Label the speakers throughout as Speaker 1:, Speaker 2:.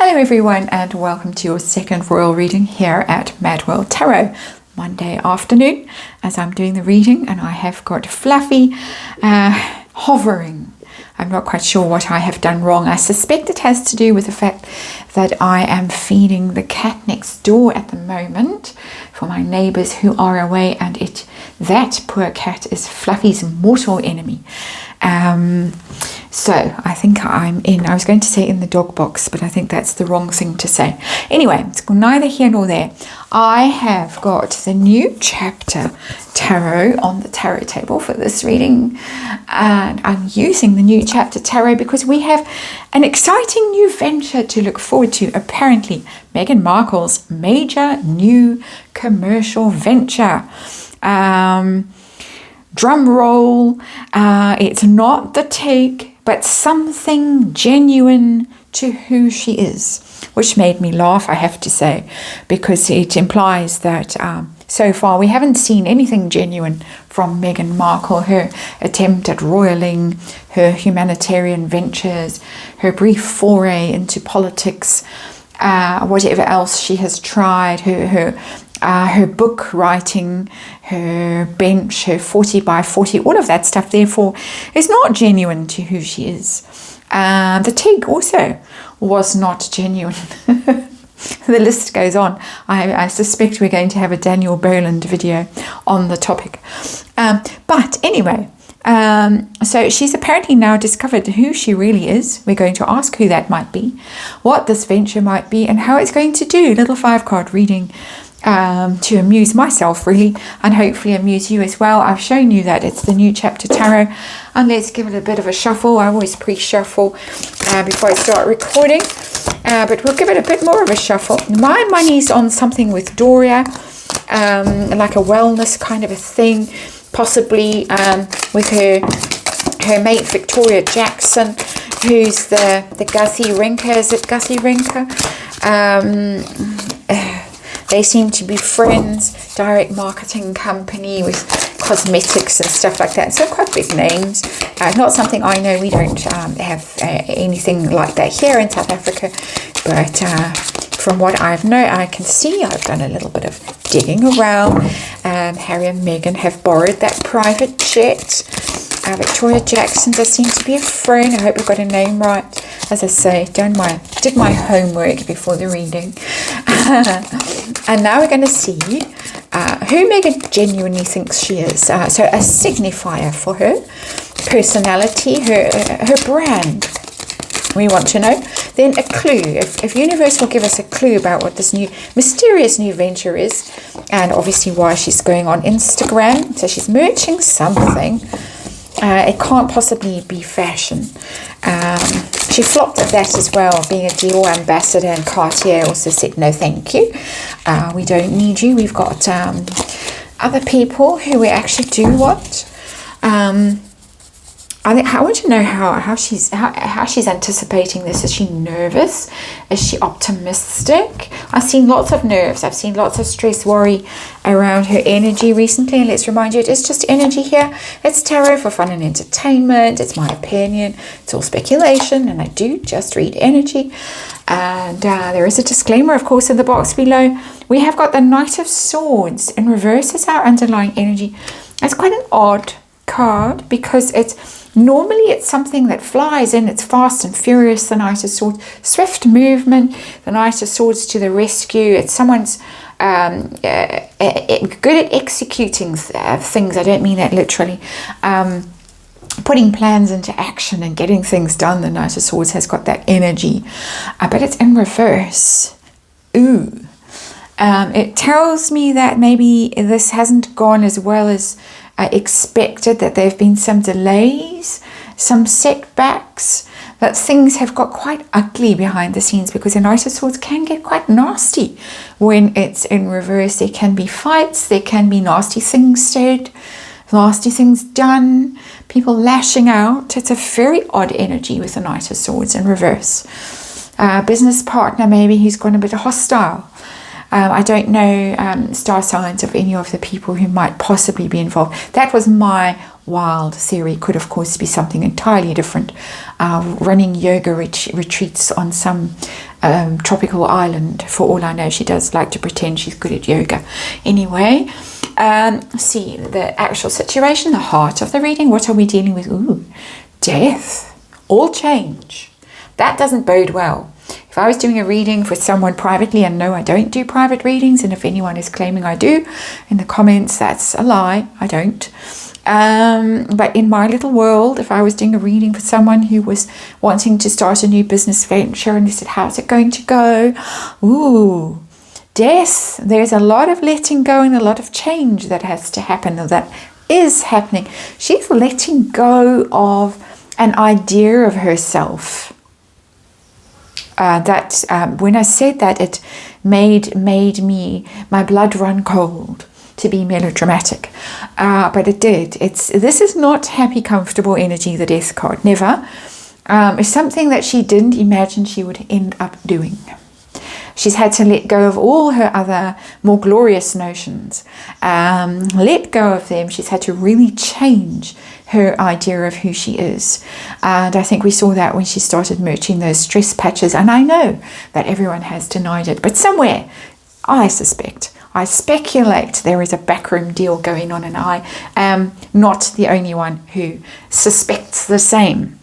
Speaker 1: Hello everyone and welcome to your second royal reading here at MadWorldTarot. Monday afternoon as I'm doing the reading, and I have got Fluffy hovering. I'm not quite sure what I have done wrong. I suspect it has to do with the fact that I am feeding the cat next door at the moment for my neighbours who are away, and that poor cat is Fluffy's mortal enemy. So I think I was going to say in the dog box, but I think that's the wrong thing to say. Anyway, it's neither here nor there. I have got the new chapter tarot on the tarot table for this reading, and I'm using the new chapter tarot because we have an exciting new venture to look forward to. Apparently, Meghan Markle's major new commercial venture. Drum roll, it's not the take, but something genuine to who she is, which made me laugh, I have to say, because it implies that so far we haven't seen anything genuine from Meghan Markle. Her attempt at royaling, her humanitarian ventures, her brief foray into politics, whatever else she has tried, her book writing, her bench, her 40 by 40, all of that stuff, therefore, is not genuine to who she is. The take also was not genuine. The list goes on. I suspect we're going to have a Daniel Boland video on the topic. But anyway, so she's apparently now discovered who she really is. We're going to ask who that might be, what this venture might be, and how it's going to do. Little 5-card reading to amuse myself really, and hopefully amuse you as well. I've shown you that it's the new chapter tarot, and let's give it a bit of a shuffle. I always pre-shuffle before I start recording, but we'll give it a bit more of a shuffle. My money's on something with Doria, like a wellness kind of a thing, possibly with her mate Victoria Jackson, who's the Gussie Rinker. Is it Gussie Rinker? They seem to be friends, direct marketing company with cosmetics and stuff like that. So quite big names. Not something I know. We don't have anything like that here in South Africa. But from what I can see, I've done a little bit of digging around. Harry and Meghan have borrowed that private jet. Victoria Jackson does seem to be a friend. I hope I got her name right. As I say, did my homework before the reading. And now we're going to see who Meghan genuinely thinks she is. So a signifier for her personality, her brand. We want to know. Then a clue. If universe will give us a clue about what this new mysterious new venture is, and obviously why she's going on Instagram. So she's merching something. It can't possibly be fashion. She flopped at that as well, being a Dior ambassador, and Cartier also said no thank you. We don't need you. We've got other people who we actually do want. I want to know how she's anticipating this. Is she nervous? Is she optimistic? I've seen lots of nerves. I've seen lots of stress, worry around her energy recently. And let's remind you, it is just energy here. It's tarot for fun and entertainment. It's my opinion. It's all speculation, and I do just read energy. And there is a disclaimer, of course, in the box below. We have got the Knight of Swords in reverse as our underlying energy. It's quite an odd card because normally it's something that flies in. It's fast and furious, the Knight of Swords, swift movement, the Knight of Swords to the rescue. It's someone's good at executing things. I don't mean that literally. Putting plans into action and getting things done. The Knight of Swords has got that energy, but it's in reverse. Ooh. It tells me that maybe this hasn't gone as well as I expected, that there have been some delays, some setbacks, that things have got quite ugly behind the scenes, because the Knight of Swords can get quite nasty when it's in reverse. There can be fights, there can be nasty things said, nasty things done, people lashing out. It's a very odd energy with the Knight of Swords in reverse. Business partner maybe who's gone a bit hostile. I don't know star signs of any of the people who might possibly be involved. That was my wild theory. Could, of course, be something entirely different. Running yoga retreats on some tropical island. For all I know, she does like to pretend she's good at yoga. Anyway, see the actual situation, the heart of the reading. What are we dealing with? Ooh, death. All change. That doesn't bode well. If I was doing a reading for someone privately, and no, I don't do private readings, and if anyone is claiming I do, in the comments, that's a lie. I don't. But in my little world, if I was doing a reading for someone who was wanting to start a new business venture and they said, how's it going to go? Ooh, death. There's a lot of letting go and a lot of change that has to happen, or that is happening. She's letting go of an idea of herself. When I said that, it made my blood run cold to be melodramatic, but it did. This is not happy, comfortable energy. The death card, never. It's something that she didn't imagine she would end up doing. She's had to let go of all her other more glorious notions, let go of them. She's had to really change her idea of who she is. And I think we saw that when she started merging those stress patches. And I know that everyone has denied it, but somewhere, I speculate there is a backroom deal going on, and I am not the only one who suspects the same.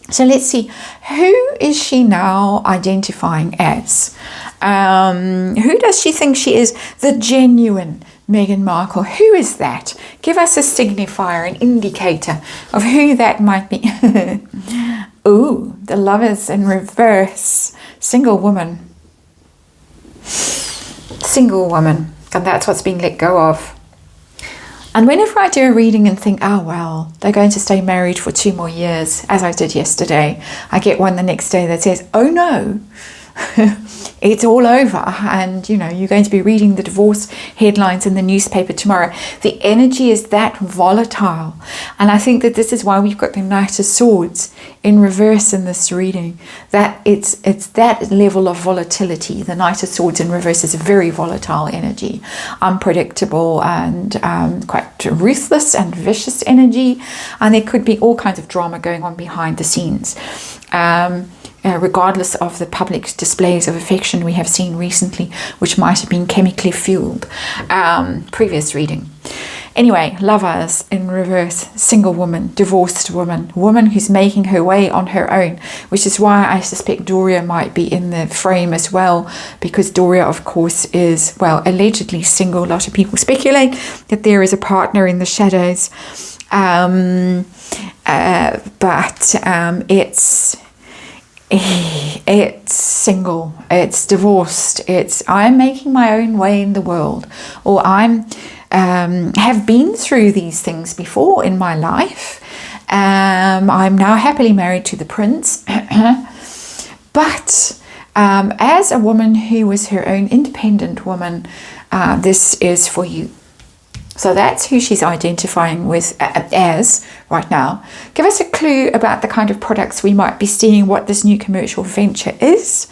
Speaker 1: So let's see, who is she now identifying as? Who does she think she is? The genuine Meghan Markle. Who is that? Give us a signifier, an indicator of who that might be. Ooh, the Lovers in reverse. Single woman. Single woman. And that's what's being let go of. And whenever I do a reading and think, oh, well, they're going to stay married for 2 more years, as I did yesterday, I get one the next day that says, oh, no. It's all over, and you're going to be reading the divorce headlines in the newspaper tomorrow. The energy is that volatile, and I think that this is why we've got the Knight of Swords in reverse in this reading. That it's that level of volatility. The Knight of Swords in reverse is a very volatile energy, unpredictable and quite ruthless and vicious energy, and there could be all kinds of drama going on behind the scenes. Regardless of the public displays of affection we have seen recently, which might have been chemically fueled. Previous reading. Anyway, Lovers in reverse, single woman, divorced woman, woman who's making her way on her own, which is why I suspect Doria might be in the frame as well, because Doria, of course, is, well, allegedly single. A lot of people speculate that there is a partner in the shadows, but it's single, it's divorced, it's I'm making my own way in the world, or I'm have been through these things before in my life. I'm now happily married to the prince, but as a woman who was her own independent woman, this is for you. So that's who she's identifying with as right now. Give us a clue about the kind of products we might be seeing, what this new commercial venture is.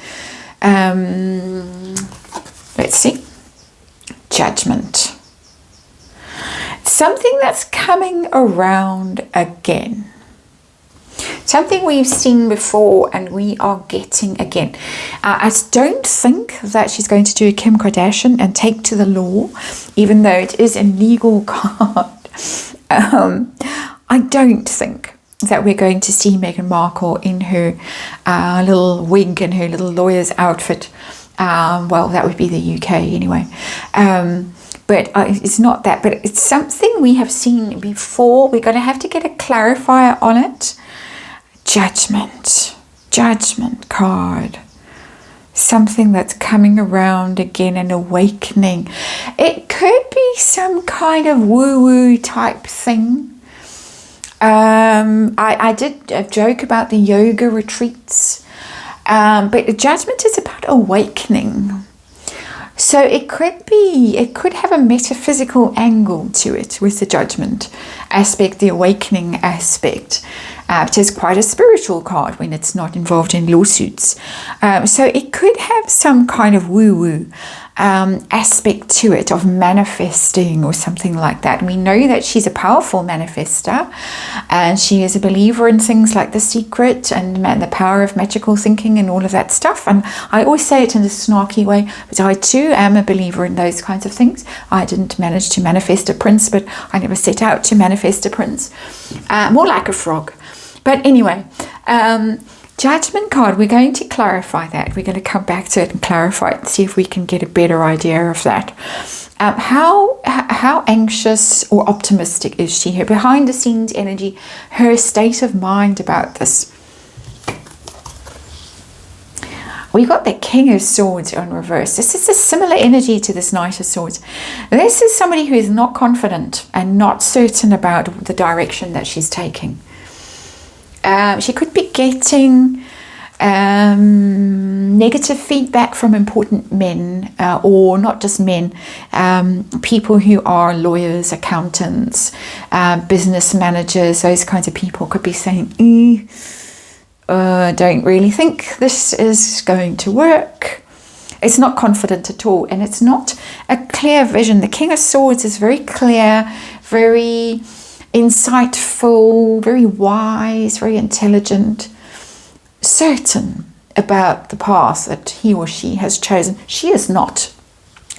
Speaker 1: Let's see. Judgment. Something that's coming around again. Something we've seen before and we are getting again. I don't think that she's going to do a Kim Kardashian and take to the law, even though it is a legal card. I don't think that we're going to see Meghan Markle in her little wig and her little lawyer's outfit. Well, that would be the UK anyway. But it's not that. But it's something we have seen before. We're going to have to get a clarifier on it. Judgment card. Something that's coming around again, an awakening. It could be some kind of woo-woo type thing. I did a joke about the yoga retreats, but judgment is about awakening. So it could have a metaphysical angle to it with the judgment aspect, the awakening aspect. It is quite a spiritual card when it's not involved in lawsuits. So it could have some kind of woo-woo aspect to it of manifesting or something like that. We know that she's a powerful manifester, and she is a believer in things like The Secret and the power of magical thinking and all of that stuff. And I always say it in a snarky way, but I too am a believer in those kinds of things. I didn't manage to manifest a prince, but I never set out to manifest a prince. More like a frog. But anyway, Judgment card, we're going to clarify that. We're going to come back to it and clarify it and see if we can get a better idea of that. How anxious or optimistic is she? Her behind the scenes energy, her state of mind about this. We got the King of Swords in reverse. This is a similar energy to this Knight of Swords. This is somebody who is not confident and not certain about the direction that she's taking. She could be getting negative feedback from important men, or not just men, people who are lawyers, accountants, business managers. Those kinds of people could be saying, don't really think this is going to work. It's not confident at all, and it's not a clear vision. The King of Swords is very clear, very insightful, very wise, very intelligent, certain about the path that he or she has chosen. She is not.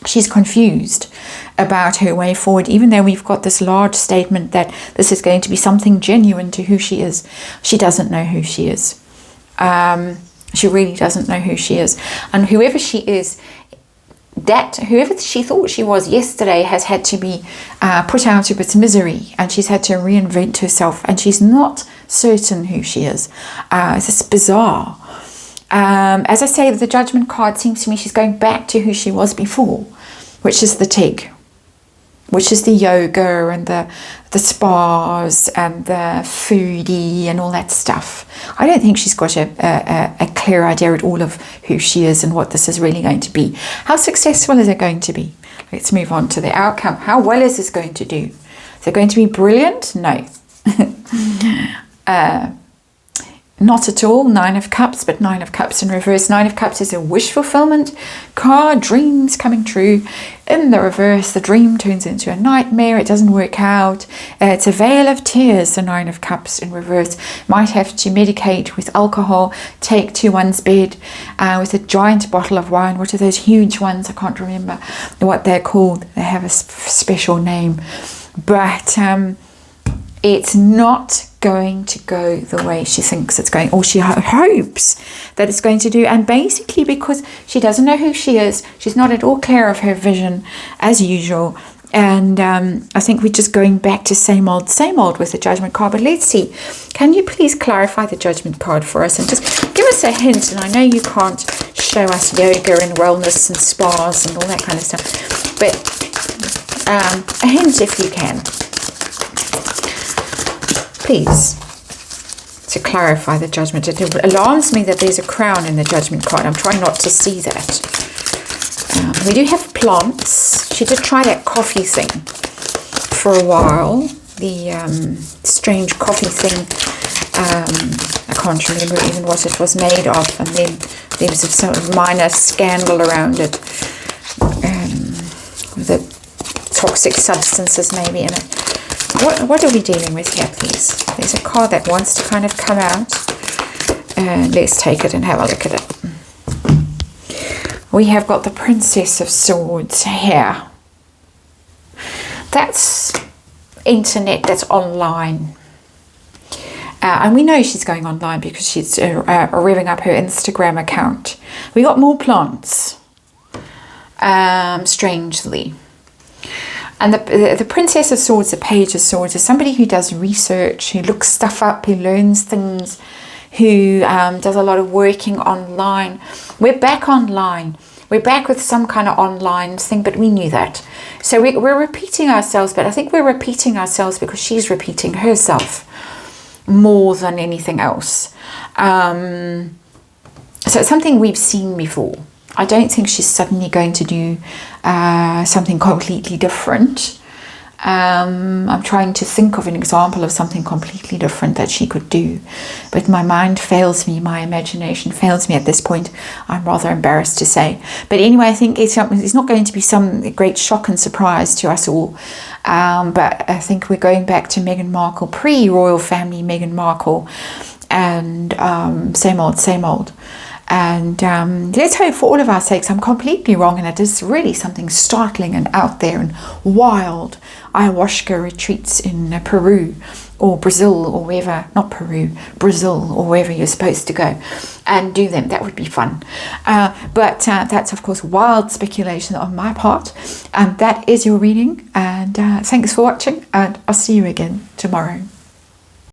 Speaker 1: She's confused about her way forward, even though we've got this large statement that this is going to be something genuine to who she is. She doesn't know who she is. She really doesn't know who she is. And whoever she is, whoever she thought she was yesterday has had to be put out of its misery, and she's had to reinvent herself, and she's not certain who she is. It's bizarre. As I say, the Judgment card seems to me she's going back to who she was before, which is the Tig, which is the yoga and the spas and the foodie and all that stuff. I don't think she's got a clear idea at all of who she is and what this is really going to be. How successful is it going to be? Let's move on to the outcome. How well is this going to do? Is it going to be brilliant? No. Not at all. 9 of Cups, but 9 of Cups in reverse. 9 of Cups is a wish fulfillment card, dreams coming true. In the reverse, the dream turns into a nightmare. It doesn't work out. It's a veil of tears, the 9 of Cups in reverse. Might have to medicate with alcohol, take to one's bed with a giant bottle of wine. What are those huge ones? I can't remember what they're called. They have a special name. But it's not going to go the way she thinks it's going, or she hopes that it's going to do. And basically because she doesn't know who she is, she's not at all clear of her vision as usual. And I think we're just going back to same old with the Judgment card. But let's see, can you please clarify the Judgment card for us and just give us a hint? And I know you can't show us yoga and wellness and spas and all that kind of stuff, but a hint if you can, please, to clarify the Judgment. It alarms me that there's a crown in the Judgment card. I'm trying not to see that. We do have plants. She did try that coffee thing for a while. The strange coffee thing. I can't remember even what it was made of. And then there was some minor scandal around it. With the toxic substances maybe in it. What are we dealing with here, please? There's a card that wants to kind of come out. Let's take it and have a look at it. We have got the Princess of Swords here. That's internet, that's online. And we know she's going online because she's revving up her Instagram account. We got more plants, strangely. And the Princess of Swords, the Page of Swords, is somebody who does research, who looks stuff up, who learns things, who does a lot of working online. We're back online. We're back with some kind of online thing, but we knew that. So we're repeating ourselves, but I think we're repeating ourselves because she's repeating herself more than anything else. So it's something we've seen before. I don't think she's suddenly going to do something completely different. I'm trying to think of an example of something completely different that she could do, but my mind fails me, my imagination fails me at this point. I'm rather embarrassed to say. But anyway, I think it's not going to be some great shock and surprise to us all. But I think we're going back to Meghan Markle, pre-royal family Meghan Markle, and same old. And let's hope for all of our sakes I'm completely wrong and it is really something startling and out there and wild. Ayahuasca retreats in Peru or Brazil or wherever, not Peru, Brazil or wherever you're supposed to go and do them. That would be fun. But that's of course wild speculation on my part. That is your reading, and thanks for watching, and I'll see you again tomorrow.